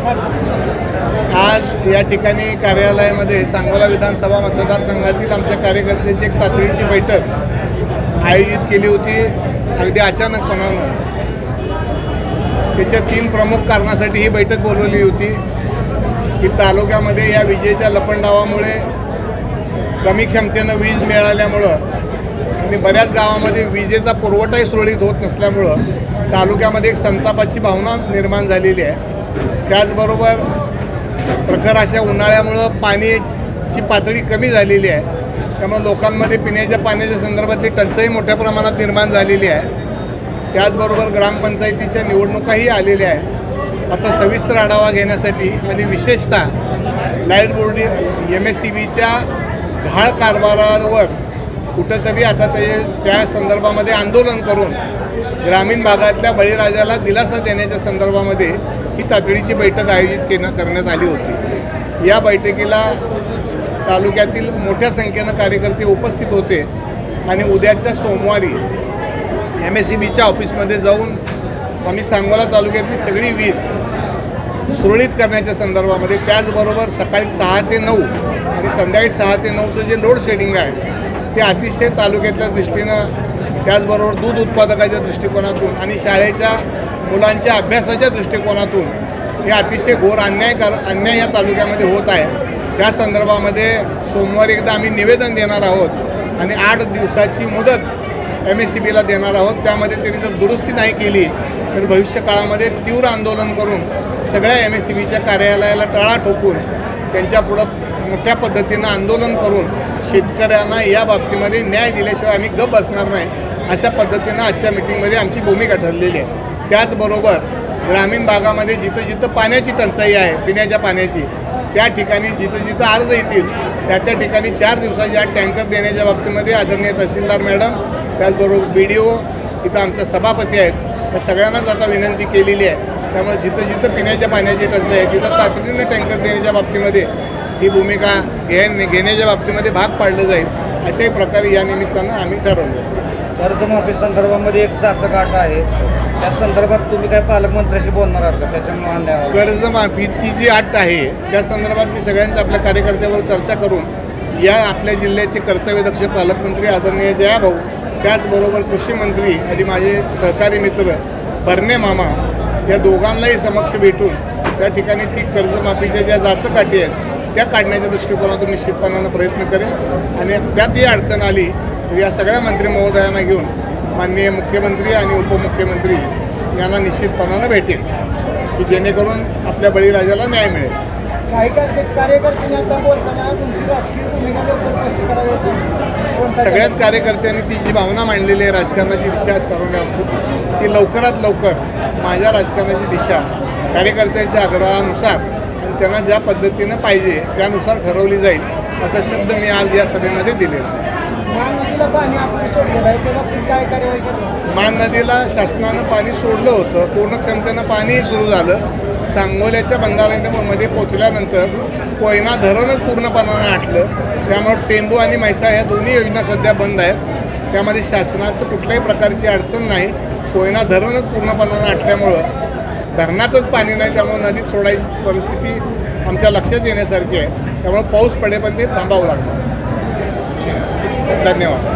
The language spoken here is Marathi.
आज या ठिकाणी कार्यालयामध्ये सांगोला विधानसभा मतदारसंघातील आमच्या कार्यकर्त्यांची एक तातडीची बैठक आयोजित केली होती. अगदी अचानकपणानं त्याच्या 3 प्रमुख कारणासाठी ही बैठक बोलवली होती की तालुक्यामध्ये या विजेच्या लपंडावामुळे कमी क्षमतेनं वीज मिळाल्यामुळं आणि बऱ्याच गावामध्ये विजेचा पुरवठाही सुरळीत होत नसल्यामुळं तालुक्यामध्ये एक संतापाची भावना निर्माण झालेली आहे. त्याचबरोबर प्रखर अशा उन्हाळ्यामुळं पाण्याची पातळी कमी झालेली आहे. त्यामुळे लोकांमध्ये पिण्याच्या पाण्याच्या संदर्भातली टंचाई मोठ्या प्रमाणात निर्माण झालेली आहे. त्याचबरोबर ग्रामपंचायतीच्या निवडणुकाही आलेल्या आहेत. असा सविस्तर आढावा घेण्यासाठी आणि विशेषतः लाईट बोर्ड MSCBच्या घाळ कारभारावर कुठंतरी आता त्या संदर्भामध्ये आंदोलन करून ग्रामीण भागातल्या बळीराजाला दिलासा देण्याच्या संदर्भामध्ये ही तातडीची बैठक आयोजित करण्यात आली होती. या बैठकीला तालुक्यातील मोठ्या संख्येनं कार्यकर्ते उपस्थित होते आणि उद्याच्या सोमवारी MSCBच्या ऑफिसमध्ये जाऊन आम्ही सांगोला तालुक्यातली सगळी वीज सुरळीत करण्याच्या संदर्भामध्ये, त्याचबरोबर सकाळी 6 ते 9 आणि संध्याकाळी 6 ते 9चं जे लोड शेडिंग आहे ते अतिशय तालुक्यातल्या दृष्टीनं, त्याचबरोबर दूध उत्पादकाच्या दृष्टिकोनातून आणि शाळेच्या मुलांच्या अभ्यासाच्या दृष्टिकोनातून हे अतिशय घोर अन्याय या तालुक्यामध्ये होत आहे. त्या संदर्भामध्ये सोमवारी एकदा आम्ही निवेदन देणार आहोत आणि 8 दिवसाची मुदत MSCBला देणार आहोत. त्यामध्ये त्यांनी जर दुरुस्ती नाही केली तर भविष्य काळामध्ये तीव्र आंदोलन करून सगळ्या MSCBच्या कार्यालयाला टाळा ठोकून त्यांच्यापुढं मोठ्या पद्धतीनं आंदोलन करून शेतकऱ्यांना या बाबतीमध्ये न्याय दिल्याशिवाय आम्ही गप बसणार नाही, अशा पद्धतीनं आजच्या मिटिंगमध्ये आमची भूमिका ठरलेली आहे. त्याचबरोबर ग्रामीण भागामध्ये जिथं जिथं पाण्याची टंचाई आहे, पिण्याच्या पाण्याची, त्या ठिकाणी जिथं जिथं अर्ज येतील त्या ठिकाणी 4 दिवसाच्या टँकर देण्याच्या बाबतीमध्ये आदरणीय तहसीलदार मॅडम, त्याचबरोबर BDO, इथं आमचे सभापती आहेत, त्या सगळ्यांनाच आता विनंती केलेली आहे. त्यामुळे जिथं जिथं पिण्याच्या पाण्याची टंचाई आहे तिथं तातडीनं टँकर देण्याच्या बाबतीमध्ये ही भूमिका घेण्याच्या बाबतीमध्ये भाग पाडलं जाईल, अशाही प्रकारे या निमित्तानं आम्ही ठरवलं. कर्जमाफी संदर्भामध्ये एक चाचकाट आहे, त्या संदर्भात तुम्ही काय पालकमंत्र्याशी बोलणार आहात का? त्याच्यामुळे कर्जमाफीची जी अट आहे त्या संदर्भात मी सगळ्यांच्या आपल्या कार्यकर्त्यावर चर्चा करून या आपल्या जिल्ह्याचे कर्तव्यदक्ष पालकमंत्री आदरणीय जयाभाऊ, त्याचबरोबर कृषी मंत्री आणि माझे सहकारी मित्र बर्ने मामा या दोघांनाही समक्ष भेटून त्या ठिकाणी ती कर्जमाफीच्या ज्या जाचकाठी आहेत त्या काढण्याच्या दृष्टिकोनातून निश्चितपणानं प्रयत्न करेन. आणि त्यातही अडचण आली तर या सगळ्या मंत्री महोदयांना घेऊन माननीय मुख्यमंत्री आणि उपमुख्यमंत्री यांना निश्चितपणानं भेटेल की जेणेकरून आपल्या बळीराजाला न्याय मिळेल. काही कार्यकर्त्यांनी आता बोलताना तुमची राजकीय भूमिका लवकर स्पष्ट करावी, सगळ्याच कार्यकर्त्यांनी ती जी भावना मांडलेली आहे राजकारणाची दिशा ठरवण्याबाबतीत, ती लवकरात लवकर माझ्या राजकारणाची दिशा कार्यकर्त्यांच्या आग्रहानुसार आणि त्यांना ज्या पद्धतीनं पाहिजे त्यानुसार ठरवली जाईल, असा शब्द मी आज या सभेमध्ये दिलेला. मान नदीला पाणी आपण सोडलेलं आहे, तेव्हा काय कार्यवाही केली? मान नदीला शासनानं पाणी सोडलं होतं, पूर्ण क्षमतेनं पाणीही सुरू झालं. सांगोल्याच्या बंधाऱ्यामध्ये पोचल्यानंतर कोयना धरणच पूर्णपणानं आटलं. त्यामुळे टेंबू आणि म्हैसाळ ह्या दोन्ही योजना सध्या बंद आहेत. त्यामध्ये शासनाचं कुठल्याही प्रकारची अडचण नाही. कोयना धरणच पूर्णपणानं आटल्यामुळं धरणातच पाणी नाही, त्यामुळे नदीत सोडायची परिस्थिती आमच्या लक्षात येण्यासारखी आहे. त्यामुळे पाऊस पडेपर्यंत थांबावं लागणार. धन्यवाद.